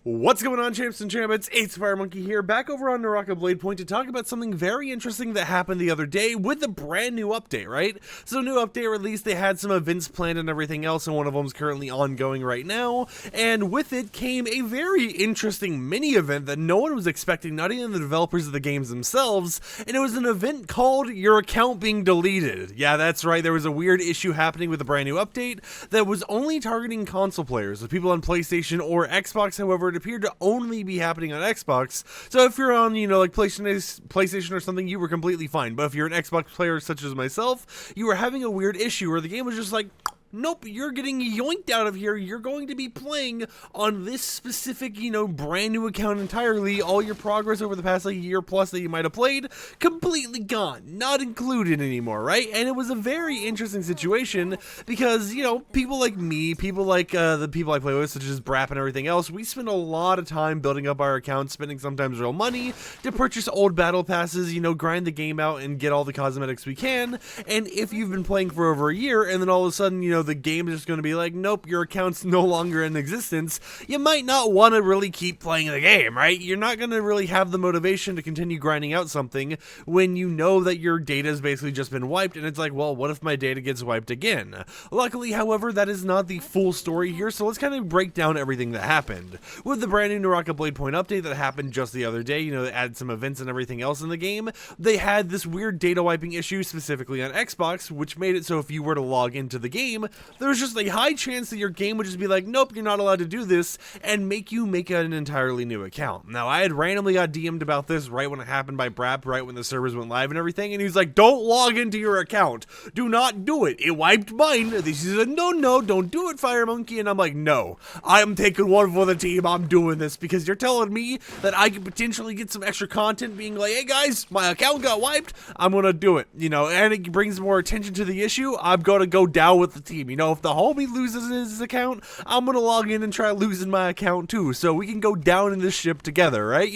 What's going on, champs and champions? It's FireMonkey here, back over on Naraka Bladepoint to talk about something very interesting that happened the other day with a brand new update, right? So, new update release, they had some events planned and everything else, and one of them's currently ongoing right now, and with it came a very interesting mini-event that no one was expecting, not even the developers of the games themselves, and it was an event called Your Account Being Deleted. Yeah, that's right, there was a weird issue happening with a brand new update that was only targeting console players, the people on PlayStation or Xbox. However, it appeared to only be happening on Xbox. So if you're on, like PlayStation or something, you were completely fine. But if you're an Xbox player such as myself, you were having a weird issue where the game was just like, nope, you're getting yoinked out of here. You're going to be playing on this specific, brand new account entirely. All your progress over the past year plus that you might have played, completely gone. Not included anymore, right? And it was a very interesting situation because, people like me, people like the people I play with, such as Brap and everything else, we spend a lot of time building up our accounts, spending sometimes real money to purchase old battle passes, grind the game out and get all the cosmetics we can. And if you've been playing for over a year and then all of a sudden, the game is just going to be like, nope, your account's no longer in existence, you might not want to really keep playing the game, right? You're not going to really have the motivation to continue grinding out something when you know that your data has basically just been wiped, and it's like, well, what if my data gets wiped again? Luckily, however, that is not the full story here, so let's kind of break down everything that happened. With the brand new Naraka Bladepoint update that happened just the other day, they added some events and everything else in the game, they had this weird data wiping issue specifically on Xbox, which made it so if you were to log into the game, there was just a high chance that your game would just be like, nope, you're not allowed to do this, and make you make an entirely new account. Now, I had randomly got DM'd about this right when it happened by Brap, right when the servers went live and everything, and he was like, don't log into your account. Do not do it. It wiped mine. He said, no, don't do it, FireMonkey. And I'm like, no, I'm taking one for the team. I'm doing this because you're telling me that I could potentially get some extra content being like, hey guys, my account got wiped. I'm going to do it, and it brings more attention to the issue. I'm going to go down with the team. If the homie loses his account, I'm going to log in and try losing my account too, so we can go down in this ship together, right?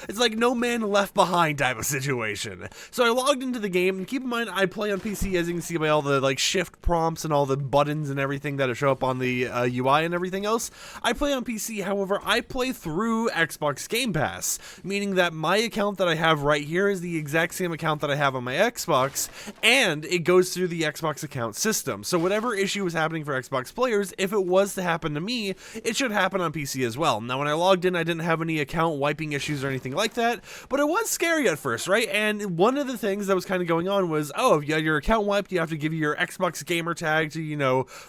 It's like no man left behind type of situation. So I logged into the game, and keep in mind, I play on PC, as you can see by all the shift prompts and all the buttons and everything that show up on the UI and everything else. I play on PC, however, I play through Xbox Game Pass, meaning that my account that I have right here is the exact same account that I have on my Xbox, and it goes through the Xbox account system. So whatever issue was happening for Xbox players, if it was to happen to me, it should happen on PC as well. Now, when I logged in, I didn't have any account wiping issues or anything like that, but it was scary at first, right? And one of the things that was kind of going on was, if you had your account wiped, you have to give your Xbox gamer tag to,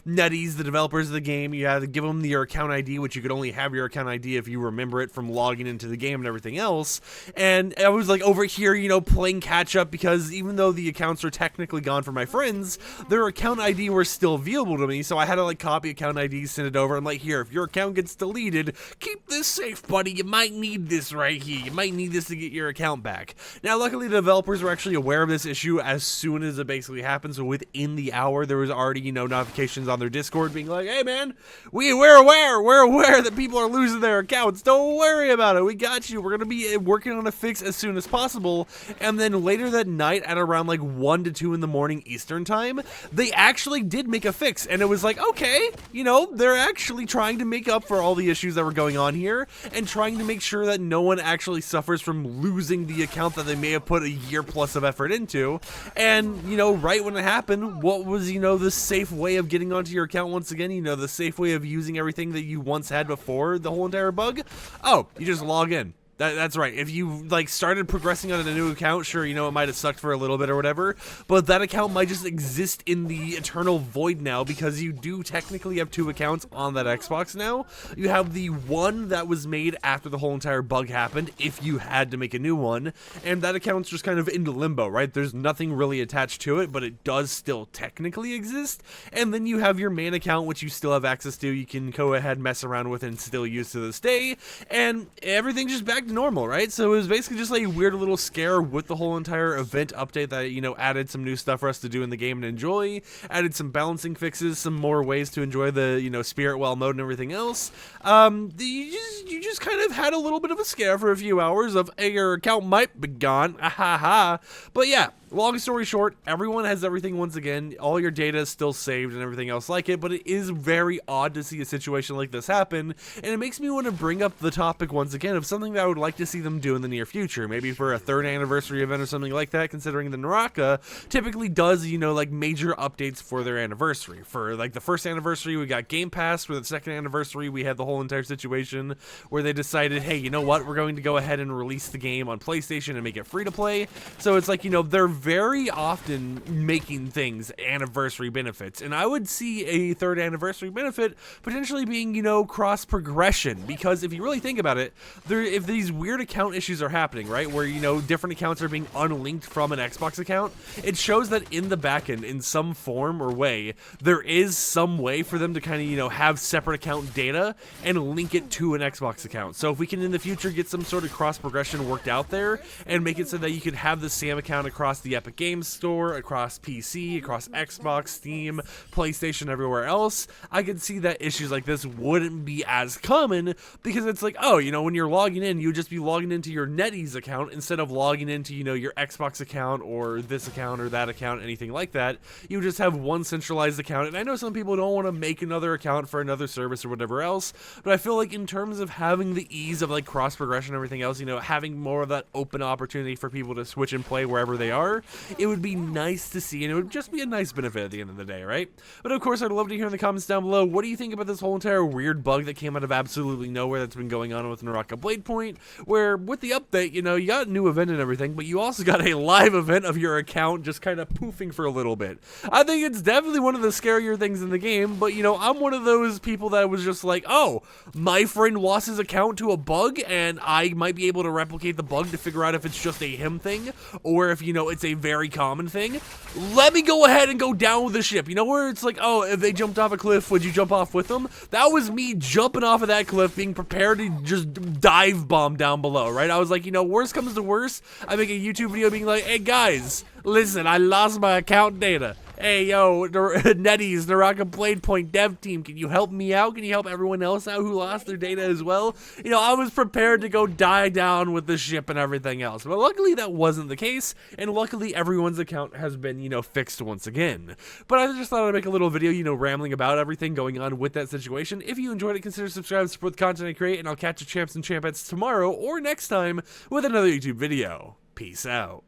NetEase, the developers of the game. You had to give them your account ID, which you could only have your account ID if you remember it from logging into the game and everything else. And I was like over here, playing catch up because even though the accounts were technically gone for my friends, their account ID were still viewable to me. So I had to copy account ID, send it over. I'm like, here, if your account gets deleted, keep this safe, buddy. You might need this right here. You might need this to get your account back. Now, luckily, the developers were actually aware of this issue as soon as it basically happened. So within the hour, there was already, notifications on their Discord being like, hey, man, we're aware that people are losing their accounts. Don't worry about it. We got you. We're going to be working on a fix as soon as possible. And then later that night at around 1 to 2 in the morning Eastern time, they actually did make a fix. And it was like, okay, they're actually trying to make up for all the issues that were going on here and trying to make sure that no one actually suffers from losing the account that they may have put a year plus of effort into. And, right when it happened, what was, the safe way of getting onto your account once again, the safe way of using everything that you once had before the whole entire bug? Oh, you just log in. That's right. If you started progressing on a new account, sure, it might have sucked for a little bit or whatever, but that account might just exist in the eternal void now because you do technically have 2 accounts on that Xbox now. You have the one that was made after the whole entire bug happened, if you had to make a new one, and that account's just kind of in limbo, right? There's nothing really attached to it, but it does still technically exist. And then you have your main account, which you still have access to. You can go ahead and mess around with and still use to this day, and everything's just back to normal, right? So it was basically just a weird little scare with the whole entire event update that, added some new stuff for us to do in the game and enjoy, added some balancing fixes, some more ways to enjoy the, Spirit Well mode and everything else. You just kind of had a little bit of a scare for a few hours of, hey, your account might be gone, but yeah, Long story short, everyone has everything once again. All your data is still saved and everything else like it, but it is very odd to see a situation like this happen, and it makes me want to bring up the topic once again of something that I would like to see them do in the near future. Maybe for a 3rd anniversary event or something like that, considering the Naraka typically does, you know, like major updates for their anniversary. For like the 1st anniversary, we got Game Pass. For the 2nd anniversary, we had the whole entire situation where they decided, hey, you know what, we're going to go ahead and release the game on PlayStation and make it free to play. So it's like, you know, they're very often making things anniversary benefits, and I would see a 3rd anniversary benefit potentially being, you know, cross progression, because if you really think about it, if these weird account issues are happening, right, where, you know, different accounts are being unlinked from an Xbox account, it shows that in the backend, in some form or way, there is some way for them to kind of, you know, have separate account data and link it to an Xbox account. So if we can in the future get some sort of cross progression worked out there and make it so that you could have the same account across the Epic Games Store, across PC, across Xbox, Steam, PlayStation, everywhere else, I could see that issues like this wouldn't be as common, because it's like, oh, you know, when you're logging in, you would just be logging into your NetEase account instead of logging into, you know, your Xbox account or this account or that account, anything like that. You would just have one centralized account, and I know some people don't want to make another account for another service or whatever else, but I feel like in terms of having the ease of like cross progression and everything else, you know, having more of that open opportunity for people to switch and play wherever they are, it would be nice to see, and it would just be a nice benefit at the end of the day, right? But of course, I'd love to hear in the comments down below, what do you think about this whole entire weird bug that came out of absolutely nowhere that's been going on with Naraka Bladepoint, where with the update, you know, you got a new event and everything, but you also got a live event of your account just kind of poofing for a little bit. I think it's definitely one of the scarier things in the game, but, you know, I'm one of those people that was just like, oh, my friend lost his account to a bug, and I might be able to replicate the bug to figure out if it's just a him thing, or if, you know, it's a very common thing. Let me go ahead and go down with the ship. You know, where it's like, oh, if they jumped off a cliff, would you jump off with them? That was me jumping off of that cliff, being prepared to just dive bomb down below, right? I was like, you know, worst comes to worst, I make a YouTube video being like, hey guys, listen, I lost my account data. Hey, yo, NetEase, Naraka Bladepoint dev team, can you help me out? Can you help everyone else out who lost their data as well? You know, I was prepared to go die down with the ship and everything else. But luckily that wasn't the case, and luckily everyone's account has been, you know, fixed once again. But I just thought I'd make a little video, you know, rambling about everything going on with that situation. If you enjoyed it, consider subscribing to support the content I create, and I'll catch you champs and champettes tomorrow or next time with another YouTube video. Peace out.